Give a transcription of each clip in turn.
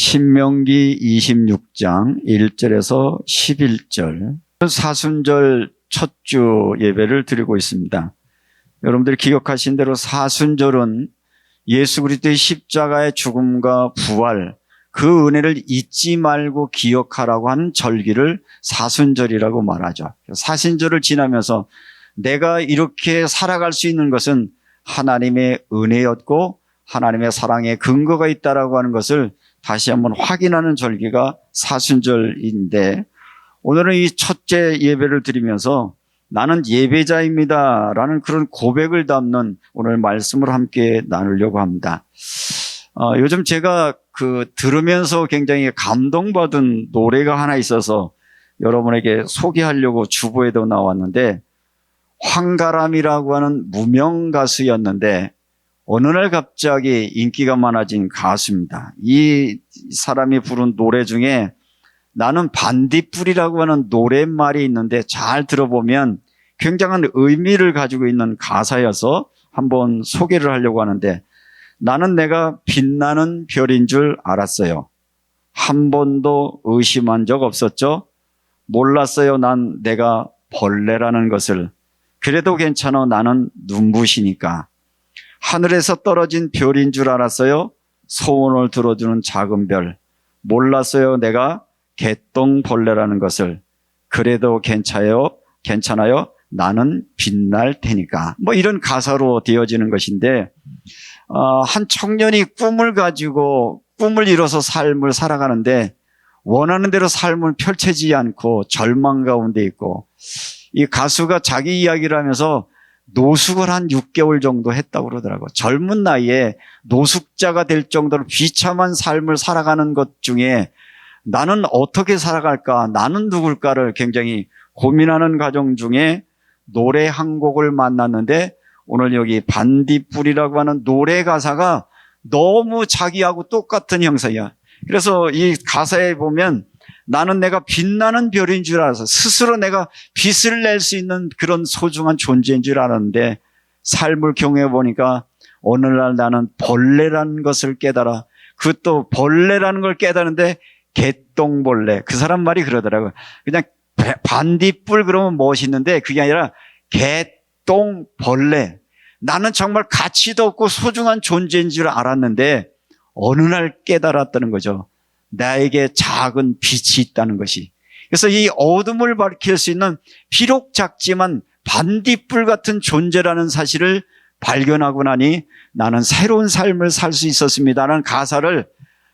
신명기 26장 1절에서 11절 사순절 첫 주 예배를 드리고 있습니다. 여러분들이 기억하신 대로 사순절은 예수 그리스도의 십자가의 죽음과 부활, 그 은혜를 잊지 말고 기억하라고 하는 절기를 사순절이라고 말하죠. 사순절을 지나면서 내가 이렇게 살아갈 수 있는 것은 하나님의 은혜였고 하나님의 사랑의 근거가 있다라고 하는 것을 다시 한번 확인하는 절기가 사순절인데, 오늘은 이 첫째 예배를 드리면서 나는 예배자입니다 라는 그런 고백을 담는 오늘 말씀을 함께 나누려고 합니다. 요즘 제가 들으면서 굉장히 감동받은 노래가 하나 있어서 여러분에게 소개하려고 주보에도 나왔는데, 황가람이라고 하는 무명 가수였는데 어느 날 갑자기 인기가 많아진 가수입니다. 이 사람이 부른 노래 중에 나는 반딧불이라고 하는 노랫말이 있는데 잘 들어보면 굉장한 의미를 가지고 있는 가사여서 한번 소개를 하려고 하는데, 나는 내가 빛나는 별인 줄 알았어요. 한 번도 의심한 적 없었죠. 몰랐어요. 난 내가 벌레라는 것을. 그래도 괜찮아. 나는 눈부시니까. 하늘에서 떨어진 별인 줄 알았어요. 소원을 들어주는 작은 별. 몰랐어요. 내가 개똥벌레라는 것을. 그래도 괜찮아요. 나는 빛날 테니까. 이런 가사로 되어지는 것인데, 한 청년이 꿈을 가지고 꿈을 이뤄서 삶을 살아가는데 원하는 대로 삶을 펼쳐지지 않고 절망 가운데 있고, 이 가수가 자기 이야기를 하면서 노숙을 한 6개월 정도 했다고 그러더라고요. 젊은 나이에 노숙자가 될 정도로 비참한 삶을 살아가는 것 중에 나는 어떻게 살아갈까, 나는 누굴까를 굉장히 고민하는 과정 중에 노래 한 곡을 만났는데, 오늘 여기 반딧불이라고 하는 노래 가사가 너무 자기하고 똑같은 형상이야. 그래서 이 가사에 보면 나는 내가 빛나는 별인 줄 알아서 스스로 내가 빛을 낼 수 있는 그런 소중한 존재인 줄 알았는데, 삶을 경험해 보니까 어느 날 나는 벌레라는 것을 깨달아. 그것도 벌레라는 걸 깨달았는데 개똥벌레. 그 사람 말이 그러더라고요. 그냥 반딧불 그러면 멋있는데 그게 아니라 개똥벌레. 나는 정말 가치도 없고 소중한 존재인 줄 알았는데 어느 날 깨달았다는 거죠. 나에게 작은 빛이 있다는 것이. 그래서 이 어둠을 밝힐 수 있는 비록 작지만 반딧불 같은 존재라는 사실을 발견하고 나니 나는 새로운 삶을 살 수 있었습니다라는 가사를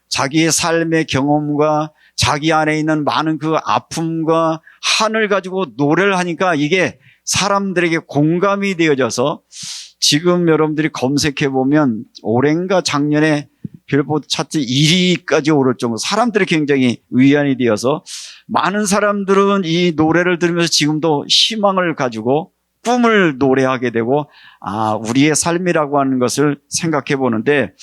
자기의 삶의 경험과 자기 안에 있는 많은 그 아픔과 한을 가지고 노래를 하니까 이게 사람들에게 공감이 되어져서 지금 여러분들이 검색해 보면 올해인가 작년에 빌보드 차트 1위까지 오를 정도 사람들이 굉장히 위안이 되어서 많은 사람들은 이 노래를 들으면서 지금도 희망을 가지고 꿈을 노래하게 되고, 우리의 삶이라고 하는 것을 생각해 보는데,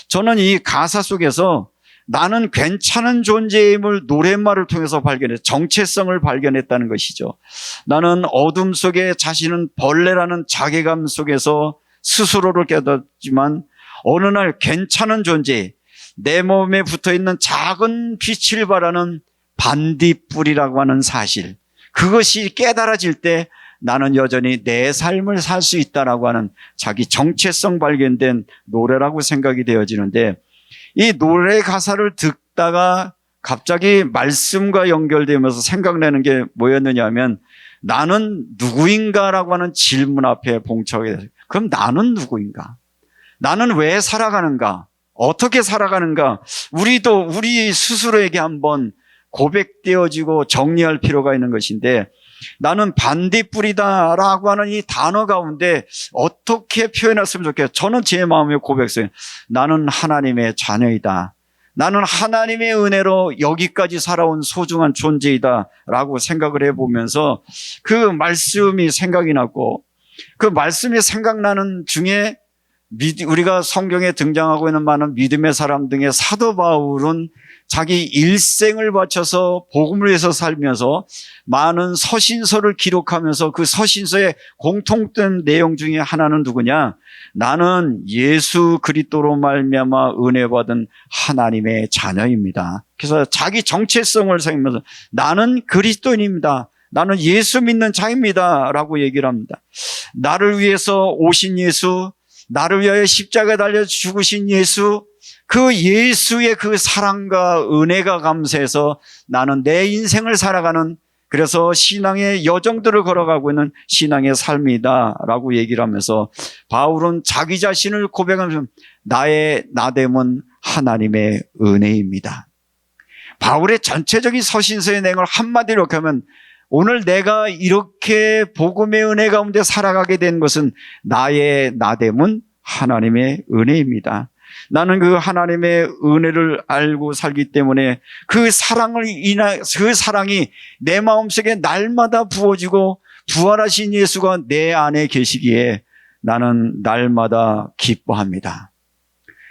저는 이 가사 속에서 나는 괜찮은 존재임을 노랫말을 통해서 정체성을 발견했다는 것이죠. 나는 어둠 속에 자신은 벌레라는 자괴감 속에서 스스로를 깨닫지만 어느 날 괜찮은 존재, 내 몸에 붙어있는 작은 빛을 발하는 반딧불이라고 하는 사실, 그것이 깨달아질 때 나는 여전히 내 삶을 살 수 있다라고 하는 자기 정체성 발견된 노래라고 생각이 되어지는데, 이 노래 가사를 듣다가 갑자기 말씀과 연결되면서 생각나는 게 뭐였느냐 하면, 나는 누구인가라고 하는 질문 앞에 봉착하게 됐어요. 그럼 나는 누구인가? 나는 왜 살아가는가? 어떻게 살아가는가? 우리도 우리 스스로에게 한번 고백되어지고 정리할 필요가 있는 것인데, 나는 반딧불이다라고 하는 이 단어 가운데 어떻게 표현했으면 좋겠어요? 저는 제 마음의 고백이에요. 나는 하나님의 자녀이다. 나는 하나님의 은혜로 여기까지 살아온 소중한 존재이다 라고 생각을 해보면서 그 말씀이 생각이 났고, 그 말씀이 생각나는 중에 우리가 성경에 등장하고 있는 많은 믿음의 사람 등의 사도 바울은 자기 일생을 바쳐서 복음을 위해서 살면서 많은 서신서를 기록하면서 그 서신서의 공통된 내용 중에 하나는 누구냐? 나는 예수 그리스도로 말미암아 은혜 받은 하나님의 자녀입니다. 그래서 자기 정체성을 생각하면서 나는 그리스도인입니다. 나는 예수 믿는 자입니다. 라고 얘기를 합니다. 나를 위해서 오신 예수, 나를 위하여 십자가에 달려 죽으신 예수, 그 예수의 그 사랑과 은혜가 감사해서 나는 내 인생을 살아가는, 그래서 신앙의 여정들을 걸어가고 있는 신앙의 삶이다 라고 얘기를 하면서 바울은 자기 자신을 고백하면서 나의 나됨은 하나님의 은혜입니다. 바울의 전체적인 서신서의 내용을 한마디로 이렇게 하면 오늘 내가 이렇게 복음의 은혜 가운데 살아가게 된 것은 나의 나됨은 하나님의 은혜입니다. 나는 그 하나님의 은혜를 알고 살기 때문에 그 사랑이 내 마음속에 날마다 부어지고 부활하신 예수가 내 안에 계시기에 나는 날마다 기뻐합니다.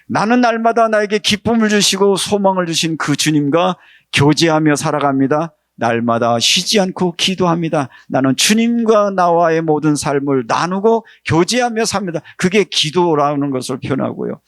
나는 날마다 나에게 기쁨을 주시고 소망을 주신 그 주님과 교제하며 살아갑니다. 날마다 쉬지 않고 기도합니다. 나는 주님과 나와의 모든 삶을 나누고 교제하며 삽니다. 그게 기도라는 것을 표현하고요.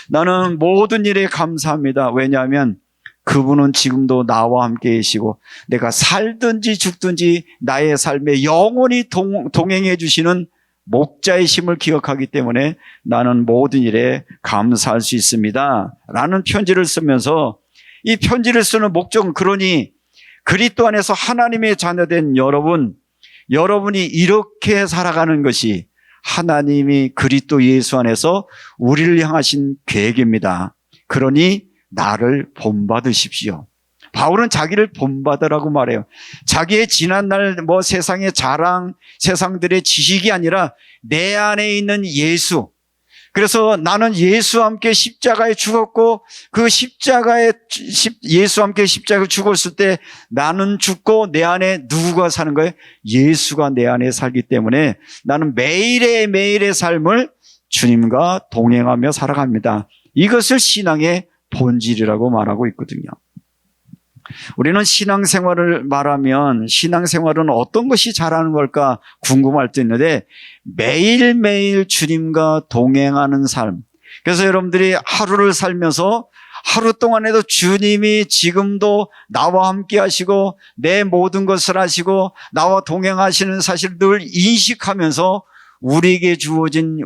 나는 모든 일에 감사합니다. 왜냐하면 그분은 지금도 나와 함께 계시고 내가 살든지 죽든지 나의 삶에 영원히 동행해 주시는 목자의 힘을 기억하기 때문에 나는 모든 일에 감사할 수 있습니다. 라는 편지를 쓰면서 이 편지를 쓰는 목적은 그러니 그리스도 안에서 하나님의 자녀된 여러분이 이렇게 살아가는 것이 하나님이 그리스도 예수 안에서 우리를 향하신 계획입니다. 그러니 나를 본받으십시오. 바울은 자기를 본받으라고 말해요. 자기의 지난날 세상의 자랑, 세상들의 지식이 아니라 내 안에 있는 예수. 그래서 나는 예수와 함께 십자가에 죽었고 그 예수와 함께 십자가에 죽었을 때 나는 죽고 내 안에 누구가 사는 거예요? 예수가 내 안에 살기 때문에 나는 매일의 삶을 주님과 동행하며 살아갑니다. 이것을 신앙의 본질이라고 말하고 있거든요. 우리는 신앙생활을 말하면 신앙생활은 어떤 것이 잘하는 걸까 궁금할 때 있는데 매일매일 주님과 동행하는 삶. 그래서 여러분들이 하루를 살면서 하루 동안에도 주님이 지금도 나와 함께 하시고 내 모든 것을 하시고 나와 동행하시는 사실을 늘 인식하면서 우리에게 주어진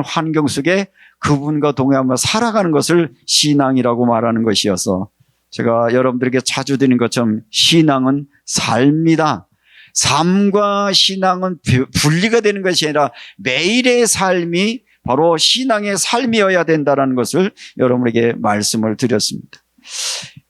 환경 속에 그분과 동행하며 살아가는 것을 신앙이라고 말하는 것이어서 제가 여러분들에게 자주 드리는 것처럼 신앙은 삶이다. 삶과 신앙은 분리가 되는 것이 아니라 매일의 삶이 바로 신앙의 삶이어야 된다는 것을 여러분에게 말씀을 드렸습니다.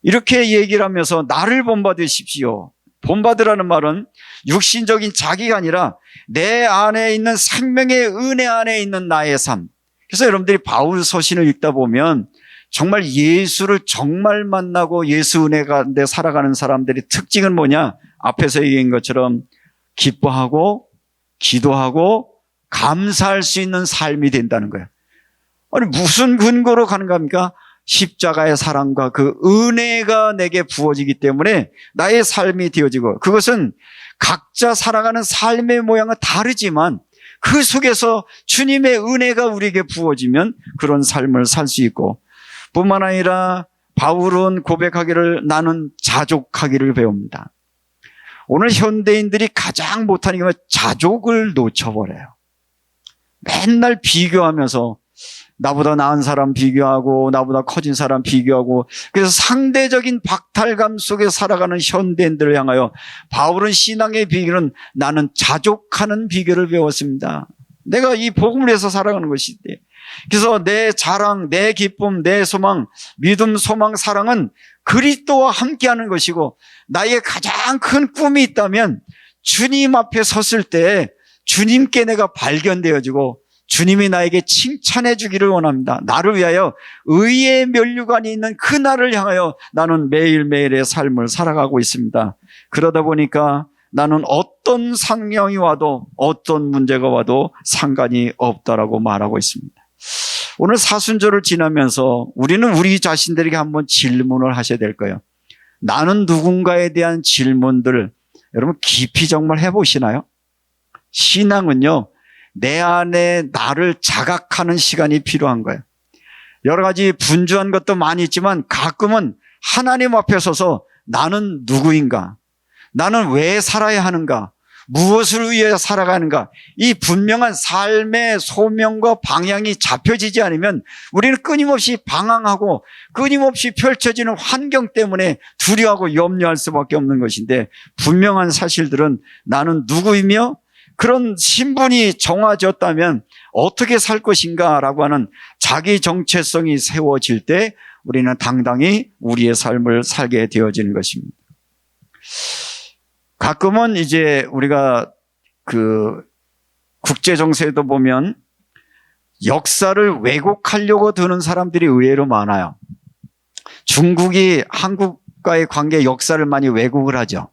이렇게 얘기를 하면서 나를 본받으십시오. 본받으라는 말은 육신적인 자기가 아니라 내 안에 있는 생명의 은혜 안에 있는 나의 삶. 그래서 여러분들이 바울 서신을 읽다 보면 정말 예수를 정말 만나고 예수 은혜 가운데 살아가는 사람들의 특징은 뭐냐? 앞에서 얘기한 것처럼 기뻐하고 기도하고 감사할 수 있는 삶이 된다는 거예요. 아니 무슨 근거로 가는 겁니까? 십자가의 사랑과 그 은혜가 내게 부어지기 때문에 나의 삶이 되어지고 그것은 각자 살아가는 삶의 모양은 다르지만 그 속에서 주님의 은혜가 우리에게 부어지면 그런 삶을 살 수 있고 뿐만 아니라 바울은 고백하기를 나는 자족하기를 배웁니다. 오늘 현대인들이 가장 못하는 게 자족을 놓쳐버려요. 맨날 비교하면서 나보다 나은 사람 비교하고 나보다 커진 사람 비교하고 그래서 상대적인 박탈감 속에 살아가는 현대인들을 향하여 바울은 신앙의 비결은 나는 자족하는 비결을 배웠습니다. 내가 이 복음을 위해서 살아가는 것인데 그래서 내 자랑, 내 기쁨, 내 소망, 믿음, 소망, 사랑은 그리스도와 함께하는 것이고 나의 가장 큰 꿈이 있다면 주님 앞에 섰을 때 주님께 내가 발견되어지고 주님이 나에게 칭찬해 주기를 원합니다. 나를 위하여 의의 면류관이 있는 그 날을 향하여 나는 매일매일의 삶을 살아가고 있습니다. 그러다 보니까 나는 어떤 상황이 와도 어떤 문제가 와도 상관이 없다라고 말하고 있습니다. 오늘 사순절을 지나면서 우리는 우리 자신들에게 한번 질문을 하셔야 될 거예요. 나는 누군가에 대한 질문들을 여러분 깊이 정말 해보시나요? 신앙은요, 내 안에 나를 자각하는 시간이 필요한 거예요. 여러 가지 분주한 것도 많이 있지만 가끔은 하나님 앞에 서서 나는 누구인가? 나는 왜 살아야 하는가? 무엇을 위해 살아가는가? 이 분명한 삶의 소명과 방향이 잡혀지지 않으면 우리는 끊임없이 방황하고 끊임없이 펼쳐지는 환경 때문에 두려워하고 염려할 수밖에 없는 것인데, 분명한 사실들은 나는 누구이며 그런 신분이 정해졌다면 어떻게 살 것인가라고 하는 자기 정체성이 세워질 때 우리는 당당히 우리의 삶을 살게 되어지는 것입니다. 가끔은 이제 우리가 그 국제 정세에도 보면 역사를 왜곡하려고 드는 사람들이 의외로 많아요. 중국이 한국과의 관계 역사를 많이 왜곡을 하죠.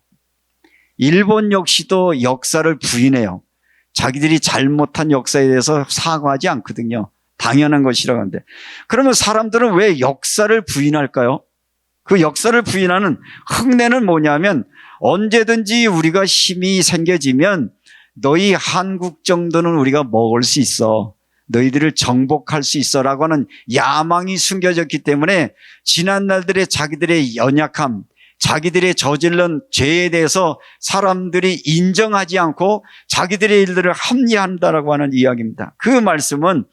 일본 역시도 역사를 부인해요. 자기들이 잘못한 역사에 대해서 사과하지 않거든요. 당연한 것이라고 하는데, 그러면 사람들은 왜 역사를 부인할까요? 그 역사를 부인하는 흉내는 뭐냐면, 언제든지 우리가 힘이 생겨지면 너희 한국 정도는 우리가 먹을 수 있어, 너희들을 정복할 수 있어 라고 하는 야망이 숨겨졌기 때문에 지난 날들의 자기들의 연약함, 자기들의 저질른 죄에 대해서 사람들이 인정하지 않고 자기들의 일들을 합리화한다라고 하는 이야기입니다. 그 말씀은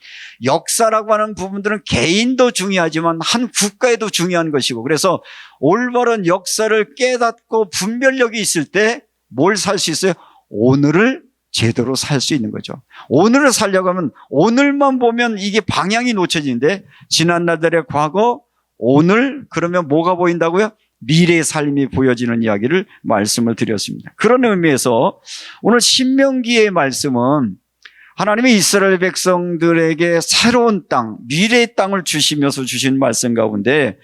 역사라고 하는 부분들은 개인도 중요하지만 한 국가에도 중요한 것이고, 그래서 올바른 역사를 깨닫고 분별력이 있을 때 뭘 살 수 있어요? 오늘을 제대로 살 수 있는 거죠. 오늘을 살려고 하면 오늘만 보면 이게 방향이 놓쳐지는데, 지난 날들의 과거, 오늘, 그러면 뭐가 보인다고요? 미래의 삶이 보여지는 이야기를 말씀을 드렸습니다. 그런 의미에서 오늘 신명기의 말씀은 하나님이 이스라엘 백성들에게 새로운 땅, 미래의 땅을 주시면서 주신 말씀 가운데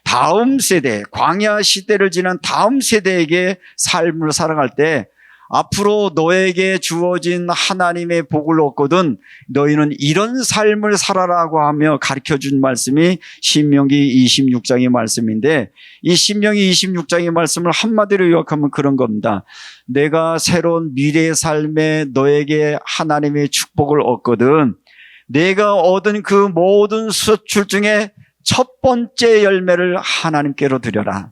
다음 세대, 광야 시대를 지난 다음 세대에게 삶을 살아갈 때 앞으로 너에게 주어진 하나님의 복을 얻거든 너희는 이런 삶을 살아라고 하며 가르쳐준 말씀이 신명기 26장의 말씀인데, 이 신명기 26장의 말씀을 한마디로 요약하면 그런 겁니다. 내가 새로운 미래의 삶에 너에게 하나님의 축복을 얻거든 내가 얻은 그 모든 수출 중에 첫 번째 열매를 하나님께로 드려라.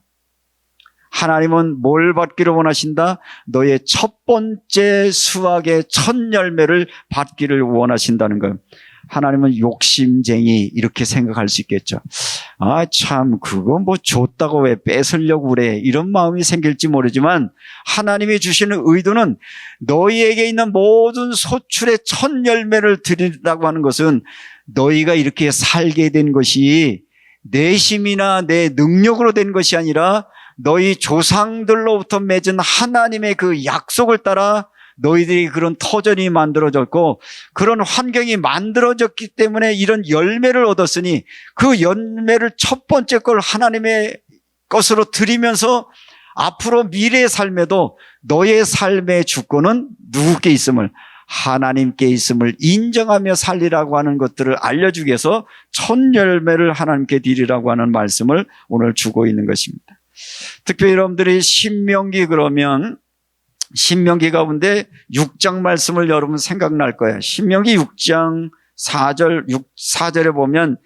하나님은 뭘 받기를 원하신다? 너의 첫 번째 수확의 첫 열매를 받기를 원하신다는 거예요. 하나님은 욕심쟁이 이렇게 생각할 수 있겠죠. 아, 참 그거 뭐 줬다고 왜 뺏으려고 그래, 이런 마음이 생길지 모르지만 하나님이 주시는 의도는 너희에게 있는 모든 소출의 첫 열매를 드린다고 하는 것은 너희가 이렇게 살게 된 것이 내 힘이나 내 능력으로 된 것이 아니라 너희 조상들로부터 맺은 하나님의 그 약속을 따라 너희들이 그런 터전이 만들어졌고 그런 환경이 만들어졌기 때문에 이런 열매를 얻었으니 그 열매를 첫 번째 걸 하나님의 것으로 드리면서 앞으로 미래의 삶에도 너의 삶의 주권은 누구께 있음을, 하나님께 있음을 인정하며 살리라고 하는 것들을 알려주기 위해서 첫 열매를 하나님께 드리라고 하는 말씀을 오늘 주고 있는 것입니다. 특별히 여러분들이 신명기 그러면 신명기 가운데 6장 말씀을 여러분 생각날 거예요. 신명기 6장 4절에 보면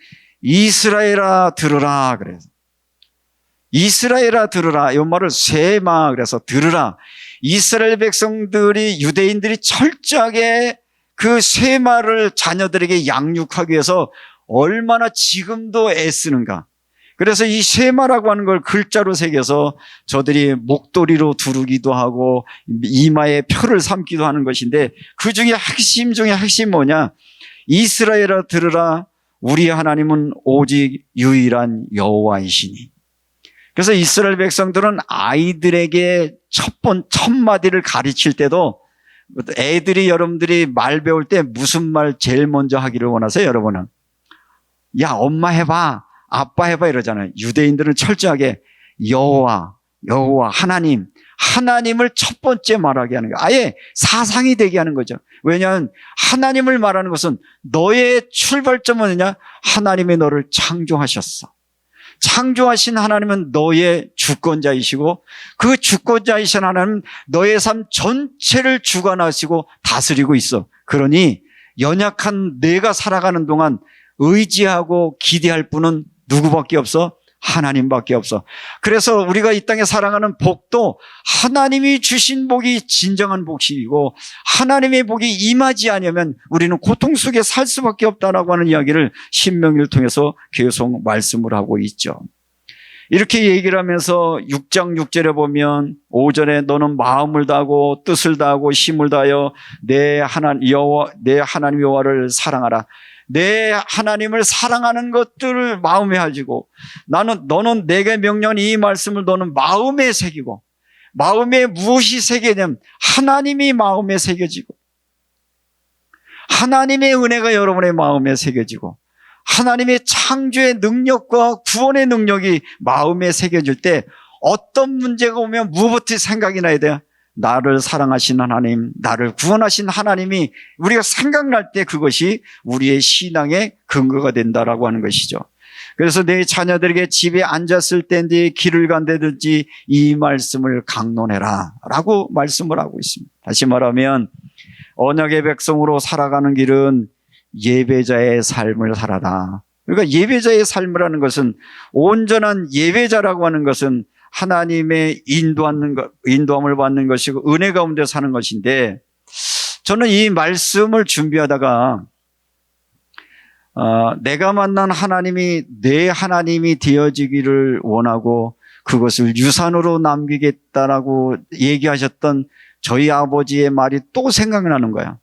이스라엘아 들으라 그래서, 이스라엘아 들으라, 이 말을 쇠마 그래서 들으라. 이스라엘 백성들이, 유대인들이 철저하게 그 쇠마를 자녀들에게 양육하기 위해서 얼마나 지금도 애쓰는가. 그래서 이 쇠마라고 하는 걸 글자로 새겨서 저들이 목도리로 두르기도 하고 이마에 표를 삼기도 하는 것인데, 그 중에 핵심 중에 핵심 뭐냐? 이스라엘아 들으라, 우리 하나님은 오직 유일한 여호와이시니. 그래서 이스라엘 백성들은 아이들에게 첫 마디를 가르칠 때도 애들이, 여러분들이 말 배울 때 무슨 말 제일 먼저 하기를 원하세요? 여러분은 야 엄마 해봐, 아빠 해봐 이러잖아요. 유대인들은 철저하게 여호와, 여호와 하나님, 하나님을 첫 번째 말하게 하는 거예요. 아예 사상이 되게 하는 거죠. 왜냐하면 하나님을 말하는 것은 너의 출발점은 뭐냐? 하나님이 너를 창조하셨어. 창조하신 하나님은 너의 주권자이시고 그 주권자이신 하나님은 너의 삶 전체를 주관하시고 다스리고 있어. 그러니 연약한 내가 살아가는 동안 의지하고 기대할 분은 누구밖에 없어? 하나님밖에 없어. 그래서 우리가 이 땅에 살아가는 복도 하나님이 주신 복이 진정한 복이고 하나님의 복이 임하지 않으면 우리는 고통 속에 살 수밖에 없다라고 하는 이야기를 신명기를 통해서 계속 말씀을 하고 있죠. 이렇게 얘기를 하면서 6장 6절에 보면 5절에 너는 마음을 다하고 뜻을 다하고 힘을 다하여 내 하나님 여호와를 사랑하라. 내 하나님을 사랑하는 것들을 마음에 가지고 너는 내게 명령한 이 말씀을 너는 마음에 새기고 마음에 무엇이 새겨냐면 하나님이 마음에 새겨지고 하나님의 은혜가 여러분의 마음에 새겨지고 하나님의 창조의 능력과 구원의 능력이 마음에 새겨질 때 어떤 문제가 오면 무엇부터 생각이 나야 돼요? 나를 사랑하신 하나님, 나를 구원하신 하나님이 우리가 생각날 때 그것이 우리의 신앙의 근거가 된다라고 하는 것이죠. 그래서 내 자녀들에게 집에 앉았을 때인지 길을 간다든지 이 말씀을 강론해라 라고 말씀을 하고 있습니다. 다시 말하면 언약의 백성으로 살아가는 길은 예배자의 삶을 살아라. 그러니까 예배자의 삶이라는 것은 온전한 예배자라고 하는 것은 하나님의 인도함을 받는 것이고 은혜 가운데 사는 것인데 저는 이 말씀을 준비하다가 내가 만난 하나님이 내 하나님이 되어지기를 원하고 그것을 유산으로 남기겠다라고 얘기하셨던 저희 아버지의 말이 또 생각나는 거야.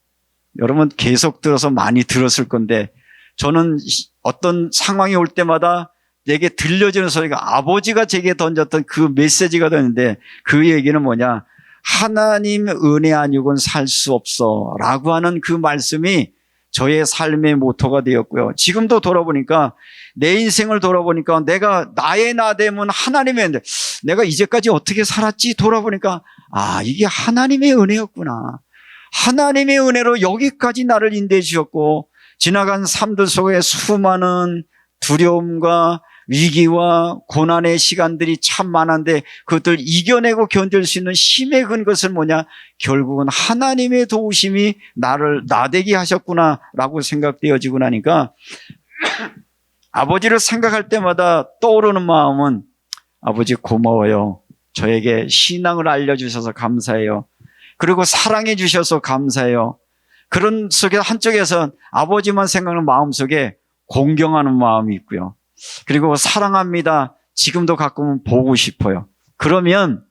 여러분 계속 들어서 많이 들었을 건데 저는 어떤 상황이 올 때마다 내게 들려지는 소리가 아버지가 제게 던졌던 그 메시지가 되는데 그 얘기는 뭐냐? 하나님 은혜 아니고는 살 수 없어 라고 하는 그 말씀이 저의 삶의 모토가 되었고요. 지금도 돌아보니까 내 인생을 돌아보니까 나의 나됨은 하나님의 내가 이제까지 어떻게 살았지 돌아보니까 이게 하나님의 은혜였구나. 하나님의 은혜로 여기까지 나를 인도해 주셨고 지나간 삶들 속에 수많은 두려움과 위기와 고난의 시간들이 참 많은데 그것들 이겨내고 견딜 수 있는 힘의 근것은 뭐냐? 결국은 하나님의 도우심이 나를 나되게 하셨구나라고 생각되어지고 나니까 아버지를 생각할 때마다 떠오르는 마음은 아버지 고마워요. 저에게 신앙을 알려주셔서 감사해요. 그리고 사랑해 주셔서 감사해요. 그런 속에 한쪽에서 아버지만 생각하는 마음속에 공경하는 마음이 있고요. 그리고 사랑합니다. 지금도 가끔은 보고 싶어요. 그러면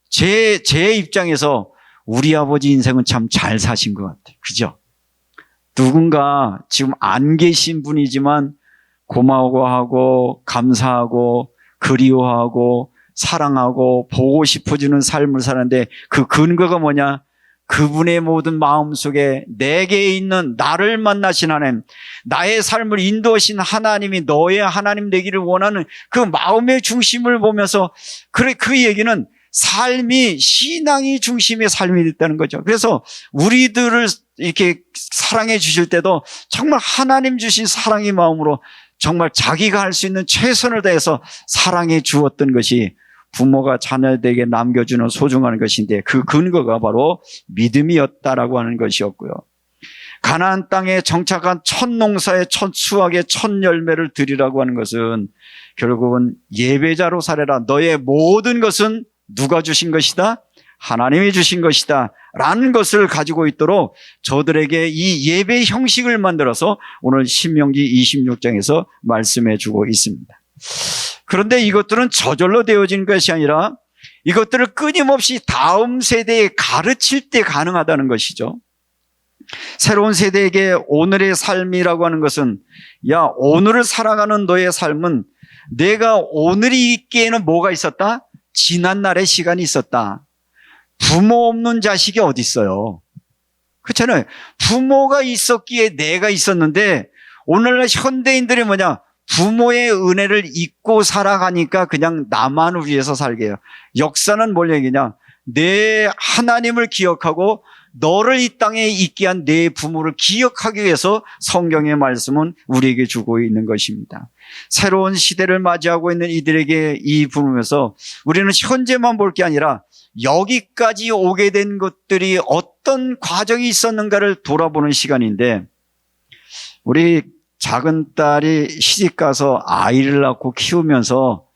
제 입장에서 우리 아버지 인생은 참 잘 사신 것 같아요. 그죠? 누군가 지금 안 계신 분이지만 고마워하고 감사하고 그리워하고 사랑하고 보고 싶어지는 삶을 사는데 그 근거가 뭐냐? 그분의 모든 마음속에 내게 있는 나를 만나신 하나님, 나의 삶을 인도하신 하나님이 너의 하나님 되기를 원하는 그 마음의 중심을 보면서 그 얘기는 삶이 신앙이 중심의 삶이 됐다는 거죠. 그래서 우리들을 이렇게 사랑해 주실 때도 정말 하나님 주신 사랑의 마음으로 정말 자기가 할 수 있는 최선을 다해서 사랑해 주었던 것이 부모가 자녀들에게 남겨주는 소중한 것인데 그 근거가 바로 믿음이었다라고 하는 것이었고요. 가나안 땅에 정착한 첫 농사의 첫 수확의 첫 열매를 드리라고 하는 것은 결국은 예배자로 살아라. 너의 모든 것은 누가 주신 것이다? 하나님이 주신 것이다 라는 것을 가지고 있도록 저들에게 이 예배 형식을 만들어서 오늘 신명기 26장에서 말씀해 주고 있습니다. 그런데 이것들은 저절로 되어진 것이 아니라 이것들을 끊임없이 다음 세대에 가르칠 때 가능하다는 것이죠. 새로운 세대에게 오늘의 삶이라고 하는 것은 오늘을 살아가는 너의 삶은 내가 오늘이 있기에는 뭐가 있었다? 지난날의 시간이 있었다. 부모 없는 자식이 어디 있어요? 그렇잖아요. 부모가 있었기에 내가 있었는데 오늘날 현대인들이 뭐냐? 부모의 은혜를 잊고 살아가니까 그냥 나만을 위해서 살게 해요. 역사는 뭘 얘기냐? 내 하나님을 기억하고 너를 이 땅에 있게 한 내 부모를 기억하기 위해서 성경의 말씀은 우리에게 주고 있는 것입니다. 새로운 시대를 맞이하고 있는 이들에게 이 부르면서 우리는 현재만 볼 게 아니라 여기까지 오게 된 것들이 어떤 과정이 있었는가를 돌아보는 시간인데, 우리 작은 딸이 시집가서 아이를 낳고 키우면서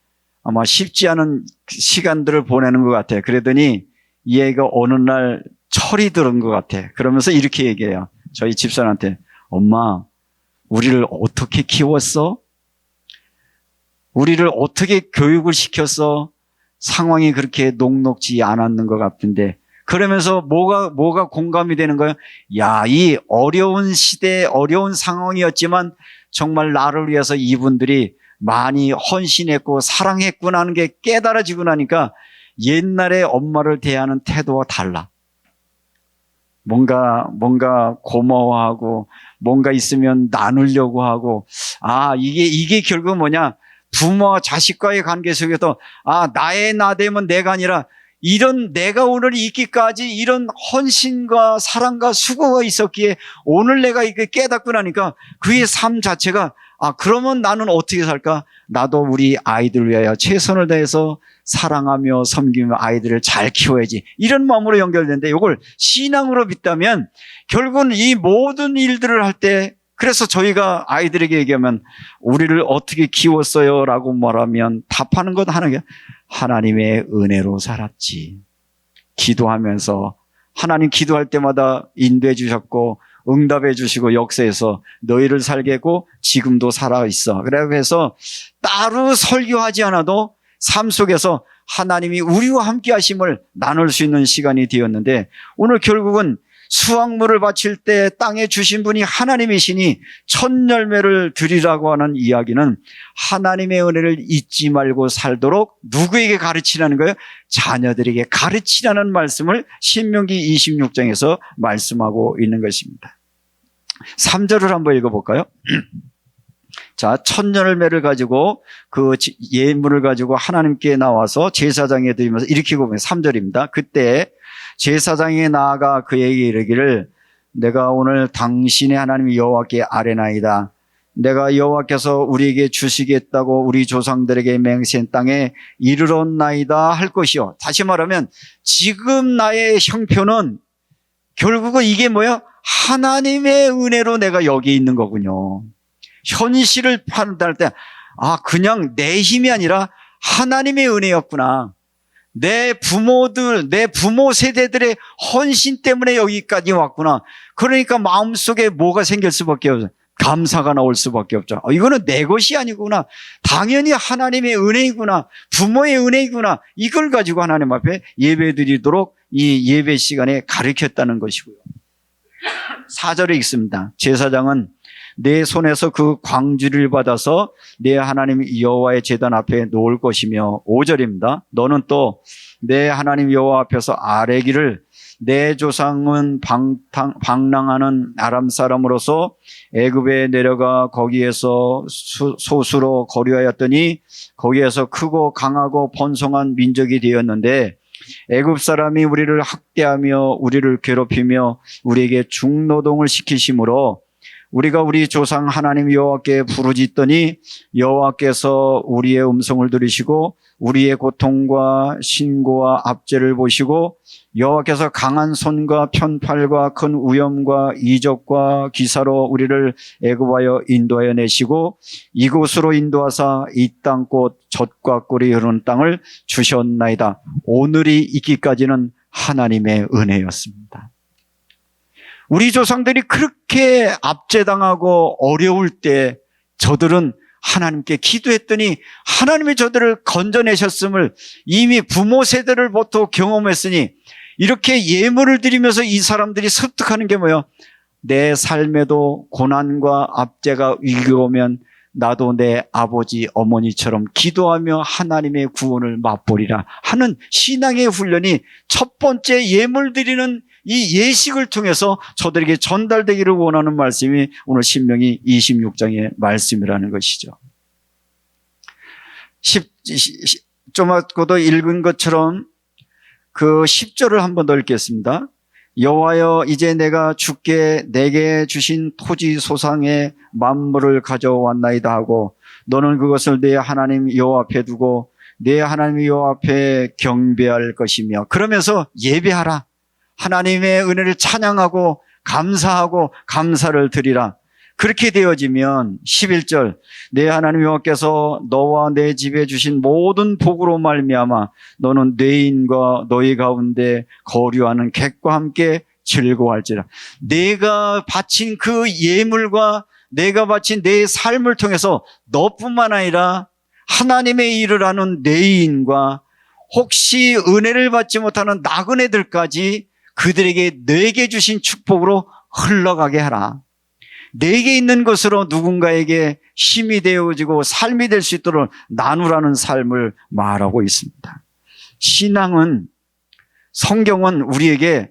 아마 쉽지 않은 시간들을 보내는 것 같아요. 그러더니 이 애가 어느 날 철이 들은 것 같아. 그러면서 이렇게 얘기해요. 저희 집사람한테, 엄마, 우리를 어떻게 키웠어? 우리를 어떻게 교육을 시켰어? 상황이 그렇게 녹록지 않았는 것 같은데. 그러면서 뭐가 공감이 되는 거예요? 야, 이 어려운 시대, 어려운 상황이었지만 정말 나를 위해서 이분들이 많이 헌신했고 사랑했구나 하는 게 깨달아지고 나니까 옛날에 엄마를 대하는 태도와 달라. 뭔가 고마워하고 뭔가 있으면 나누려고 하고, 이게 결국 뭐냐? 부모와 자식과의 관계 속에서 나의 나됨은 내가 아니라 이런 내가 오늘 있기까지 이런 헌신과 사랑과 수고가 있었기에 오늘 내가 이렇게 깨닫고 나니까 그의 삶 자체가 그러면 나는 어떻게 살까? 나도 우리 아이들 위하여 최선을 다해서 사랑하며 섬기며 아이들을 잘 키워야지. 이런 마음으로 연결되는데, 이걸 신앙으로 믿다면 결국은 이 모든 일들을 할 때, 그래서 저희가 아이들에게 얘기하면 우리를 어떻게 키웠어요? 라고 말하면 답하는 것 하나가 하나님의 은혜로 살았지. 기도하면서 하나님 기도할 때마다 인도해 주셨고 응답해 주시고 역사에서 너희를 살게 했고 지금도 살아있어. 그래서 따로 설교하지 않아도 삶 속에서 하나님이 우리와 함께 하심을 나눌 수 있는 시간이 되었는데, 오늘 결국은 수확물을 바칠 때 땅에 주신 분이 하나님이시니 첫 열매를 드리라고 하는 이야기는 하나님의 은혜를 잊지 말고 살도록 누구에게 가르치라는 거예요? 자녀들에게 가르치라는 말씀을 신명기 26장에서 말씀하고 있는 것입니다. 3절을 한번 읽어볼까요? 자, 첫 열매를 가지고 그 예물을 가지고 하나님께 나와서 제사장에 드리면서 이렇게 보면 3절입니다. 그때 제사장이 나아가 그에게 이르기를, 내가 오늘 당신의 하나님 여호와께 아뢰나이다. 내가 여호와께서 우리에게 주시겠다고 우리 조상들에게 맹세한 땅에 이르렀나이다 할 것이요. 다시 말하면 지금 나의 형편은 결국은 이게 뭐야? 하나님의 은혜로 내가 여기 있는 거군요. 현실을 판단할 때 그냥 내 힘이 아니라 하나님의 은혜였구나. 내 부모 세대들의 헌신 때문에 여기까지 왔구나. 그러니까 마음속에 뭐가 생길 수밖에 없어요. 감사가 나올 수밖에 없죠. 이거는 내 것이 아니구나. 당연히 하나님의 은혜이구나. 부모의 은혜이구나. 이걸 가지고 하나님 앞에 예배드리도록 이 예배 시간에 가르쳤다는 것이고요. 4절에 있습니다. 제사장은 내 손에서 그 광주를 받아서 내 하나님 여호와의 제단 앞에 놓을 것이며, 5절입니다. 너는 또 내 하나님 여호와 앞에서 아뢰기를, 내 조상은 방랑하는 아람 사람으로서 애굽에 내려가 거기에서 소수로 거류하였더니 거기에서 크고 강하고 번성한 민족이 되었는데, 애굽 사람이 우리를 학대하며 우리를 괴롭히며 우리에게 중노동을 시키심으로 우리가 우리 조상 하나님 여호와께 부르짖더니 여호와께서 우리의 음성을 들으시고 우리의 고통과 신고와 압제를 보시고 여호와께서 강한 손과 편팔과 큰 위엄과 이적과 기사로 우리를 애굽하여 인도하여 내시고 이곳으로 인도하사 이 땅 곧 젖과 꿀이 흐르는 땅을 주셨나이다. 오늘이 있기까지는 하나님의 은혜였습니다. 우리 조상들이 그렇게 압제당하고 어려울 때 저들은 하나님께 기도했더니 하나님이 저들을 건져내셨음을 이미 부모 세대를부터 경험했으니, 이렇게 예물을 드리면서 이 사람들이 습득하는 게 뭐예요? 내 삶에도 고난과 압제가 위기가 오면 나도 내 아버지 어머니처럼 기도하며 하나님의 구원을 맛보리라 하는 신앙의 훈련이 첫 번째 예물 드리는 이 예식을 통해서 저들에게 전달되기를 원하는 말씀이 오늘 신명기 26장의 말씀이라는 것이죠. 조금도 읽은 것처럼 그 10절을 한번 더 읽겠습니다. 여호와여, 이제 내가 주께 내게 주신 토지 소상의 만물을 가져왔나이다 하고 너는 그것을 내 하나님 여호와 앞에 두고 내 하나님 여호와 앞에 경배할 것이며, 그러면서 예배하라. 하나님의 은혜를 찬양하고 감사하고 감사를 드리라. 그렇게 되어지면 11절, 내 하나님 여호와께서 너와 내 집에 주신 모든 복으로 말미암아 너는 뇌인과 너희 가운데 거류하는 객과 함께 즐거워할지라. 내가 바친 그 예물과 내가 바친 내 삶을 통해서 너뿐만 아니라 하나님의 일을 하는 뇌인과 혹시 은혜를 받지 못하는 나그네들까지 그들에게 내게 주신 축복으로 흘러가게 하라. 내게 있는 것으로 누군가에게 힘이 되어지고 삶이 될 수 있도록 나누라는 삶을 말하고 있습니다. 신앙은, 성경은 우리에게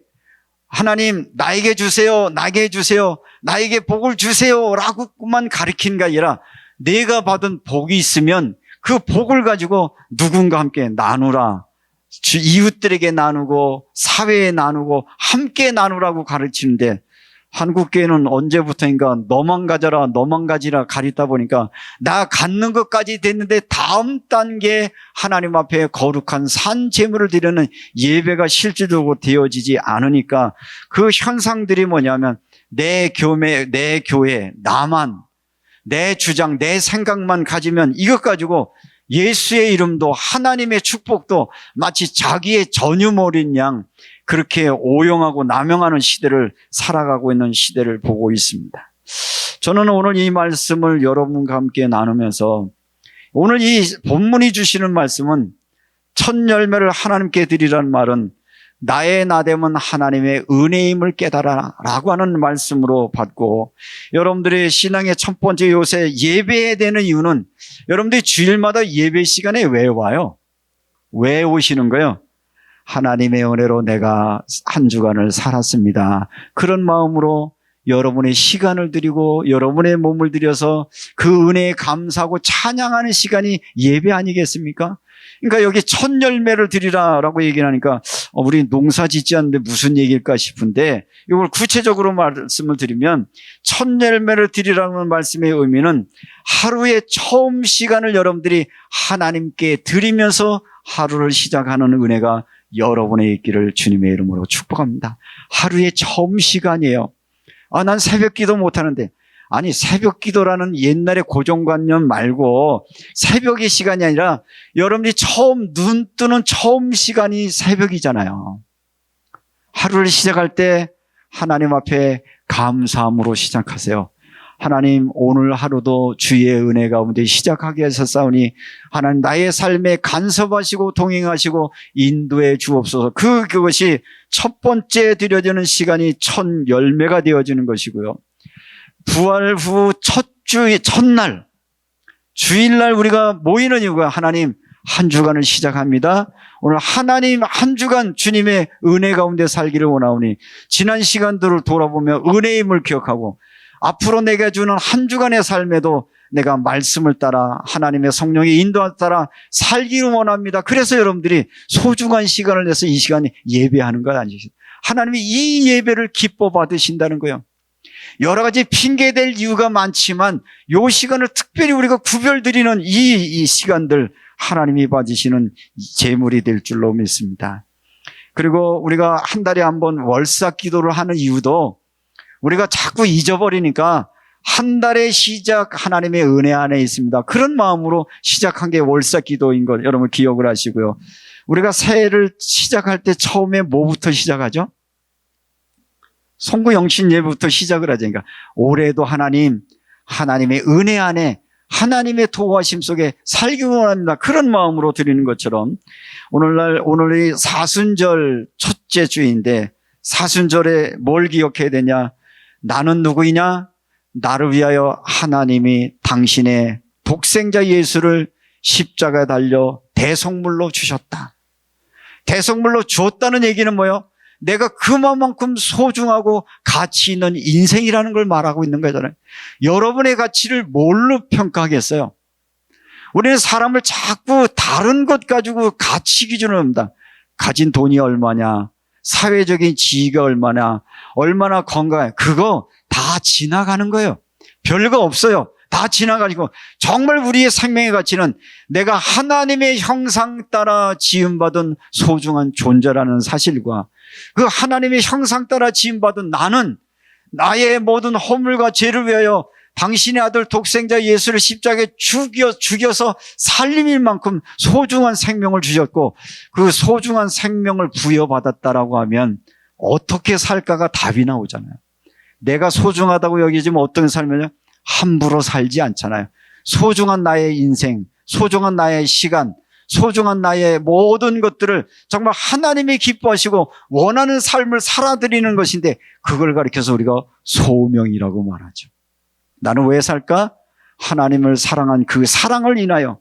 하나님 나에게 주세요, 나에게 주세요, 나에게 복을 주세요 라고만 가르치는 게 아니라 내가 받은 복이 있으면 그 복을 가지고 누군가 함께 나누라. 이웃들에게 나누고 사회에 나누고 함께 나누라고 가르치는데, 한국교회는 언제부터인가 너만 가져라 너만 가지라 가리다 보니까 나 갖는 것까지 됐는데 다음 단계 하나님 앞에 거룩한 산 제물을 드리는 예배가 실질적으로 되어지지 않으니까 그 현상들이 뭐냐면 내 교회, 나만, 내 주장, 내 생각만 가지면 이것 가지고 예수의 이름도 하나님의 축복도 마치 자기의 전유물인 양 그렇게 오용하고 남용하는 시대를 살아가고 있는 시대를 보고 있습니다. 저는 오늘 이 말씀을 여러분과 함께 나누면서, 오늘 이 본문이 주시는 말씀은 첫 열매를 하나님께 드리라는 말은 나의 나됨은 하나님의 은혜임을 깨달아라 라고 하는 말씀으로 받고, 여러분들의 신앙의 첫 번째 요새 예배해야 되는 이유는 여러분들이 주일마다 예배 시간에 왜 와요? 왜 오시는 거예요? 하나님의 은혜로 내가 한 주간을 살았습니다. 그런 마음으로 여러분의 시간을 드리고 여러분의 몸을 들여서 그 은혜에 감사하고 찬양하는 시간이 예배 아니겠습니까? 그러니까 여기 첫 열매를 드리라라고 얘기를 하니까 우리 농사 짓지 않는데 무슨 얘기일까 싶은데, 이걸 구체적으로 말씀을 드리면 첫 열매를 드리라는 말씀의 의미는 하루의 처음 시간을 여러분들이 하나님께 드리면서 하루를 시작하는 은혜가 여러분의 있기를 주님의 이름으로 축복합니다. 하루의 처음 시간이에요. 난 새벽 기도 못하는데, 아니 새벽 기도라는 옛날의 고정관념 말고 새벽의 시간이 아니라 여러분이 처음 눈 뜨는 처음 시간이 새벽이잖아요. 하루를 시작할 때 하나님 앞에 감사함으로 시작하세요. 하나님, 오늘 하루도 주의 은혜 가운데 시작하게 하셨사오니 하나님 나의 삶에 간섭하시고 동행하시고 인도해 주옵소서. 그것이 첫 번째 드려지는 시간이 첫 열매가 되어지는 것이고요. 부활 후 첫날 주일날 우리가 모이는 이유가 하나님 한 주간을 시작합니다. 오늘 하나님 한 주간 주님의 은혜 가운데 살기를 원하오니 지난 시간들을 돌아보며 은혜의 힘을 기억하고 앞으로 내게 주는 한 주간의 삶에도 내가 말씀을 따라 하나님의 성령의 인도에 따라 살기를 원합니다. 그래서 여러분들이 소중한 시간을 내서 이 시간에 예배하는 것 아니겠습니까? 하나님이 이 예배를 기뻐 받으신다는 거예요. 여러 가지 핑계될 이유가 많지만 이 시간을 특별히 우리가 구별드리는 이 시간들 하나님이 받으시는 제물이 될 줄로 믿습니다. 그리고 우리가 한 달에 한 번 월사 기도를 하는 이유도 우리가 자꾸 잊어버리니까 한 달의 시작 하나님의 은혜 안에 있습니다. 그런 마음으로 시작한 게 월사 기도인 걸 여러분 기억을 하시고요. 우리가 새해를 시작할 때 처음에 뭐부터 시작하죠? 송구영신 예배부터 시작을 하자니까 올해도 하나님의 은혜 안에 하나님의 도우하심 속에 살기 원합니다. 그런 마음으로 드리는 것처럼 오늘이 사순절 첫째 주인데 사순절에 뭘 기억해야 되냐? 나는 누구이냐? 나를 위하여 하나님이 당신의 독생자 예수를 십자가에 달려 대속물로 주셨다. 대속물로 주었다는 얘기는 뭐예요? 내가 그만큼 소중하고 가치 있는 인생이라는 걸 말하고 있는 거잖아요. 여러분의 가치를 뭘로 평가하겠어요? 우리는 사람을 자꾸 다른 것 가지고 가치 기준을 합니다. 가진 돈이 얼마냐, 사회적인 지위가 얼마나 건강해. 그거 다 지나가는 거예요. 별거 없어요. 다 지나가지고 정말 우리의 생명의 가치는 내가 하나님의 형상 따라 지음받은 소중한 존재라는 사실과 그 하나님의 형상 따라 지음받은 나는 나의 모든 허물과 죄를 위하여 당신의 아들 독생자 예수를 십자가에 죽여서 살림일 만큼 소중한 생명을 주셨고 그 소중한 생명을 부여받았다라고 하면 어떻게 살까가 답이 나오잖아요. 내가 소중하다고 여기지만 어떤 삶이냐? 함부로 살지 않잖아요. 소중한 나의 인생, 소중한 나의 시간, 소중한 나의 모든 것들을 정말 하나님이 기뻐하시고 원하는 삶을 살아드리는 것인데 그걸 가리켜서 우리가 소명이라고 말하죠. 나는 왜 살까? 하나님을 사랑한 그 사랑을 인하여.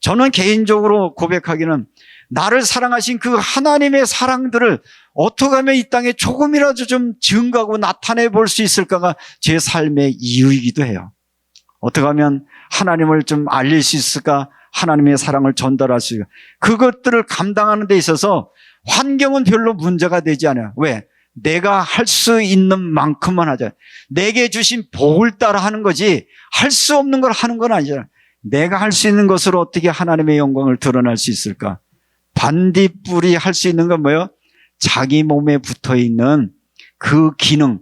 저는 개인적으로 고백하기는 나를 사랑하신 그 하나님의 사랑들을 어떻게 하면 이 땅에 조금이라도 좀 증거하고 나타내 볼 수 있을까가 제 삶의 이유이기도 해요. 어떻게 하면 하나님을 좀 알릴 수 있을까? 하나님의 사랑을 전달할 수 있을까? 그것들을 감당하는 데 있어서 환경은 별로 문제가 되지 않아요. 왜? 내가 할 수 있는 만큼만 하자. 내게 주신 복을 따라 하는 거지 할 수 없는 걸 하는 건 아니잖아요. 내가 할 수 있는 것으로 어떻게 하나님의 영광을 드러낼 수 있을까? 반딧불이 할 수 있는 건 뭐예요? 자기 몸에 붙어있는 그 기능,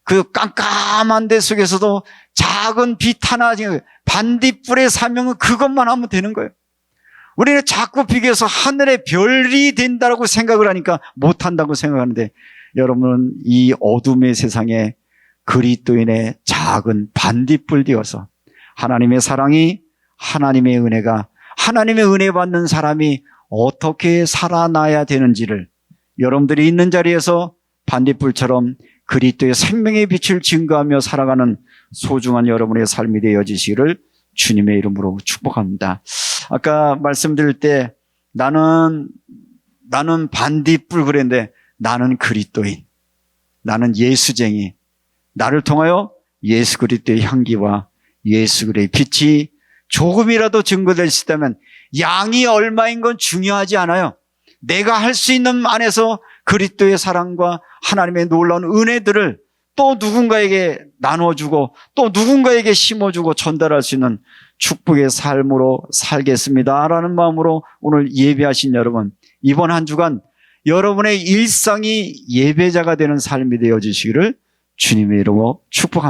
그 깜깜한 데 속에서도 작은 빛 하나, 반딧불의 사명은 그것만 하면 되는 거예요. 우리는 자꾸 비교해서 하늘의 별이 된다고 생각을 하니까 못한다고 생각하는데 여러분은 이 어둠의 세상에 그리스도인의 작은 반딧불 되어서 하나님의 사랑이, 하나님의 은혜가, 하나님의 은혜 받는 사람이 어떻게 살아나야 되는지를 여러분들이 있는 자리에서 반딧불처럼 그리스도의 생명의 빛을 증거하며 살아가는 소중한 여러분의 삶이 되어지시기를 주님의 이름으로 축복합니다. 아까 말씀드릴 때 나는 반딧불 그랬는데 나는 그리스도인, 나는 예수쟁이, 나를 통하여 예수 그리스도의 향기와 예수 그리스도의 빛이 조금이라도 증거될 수 있다면 양이 얼마인 건 중요하지 않아요. 내가 할 수 있는 안에서 그리스도의 사랑과 하나님의 놀라운 은혜들을 또 누군가에게 나눠주고 또 누군가에게 심어주고 전달할 수 있는 축복의 삶으로 살겠습니다라는 마음으로 오늘 예배하신 여러분, 이번 한 주간 여러분의 일상이 예배자가 되는 삶이 되어지시기를 주님의 이름으로 축복합니다.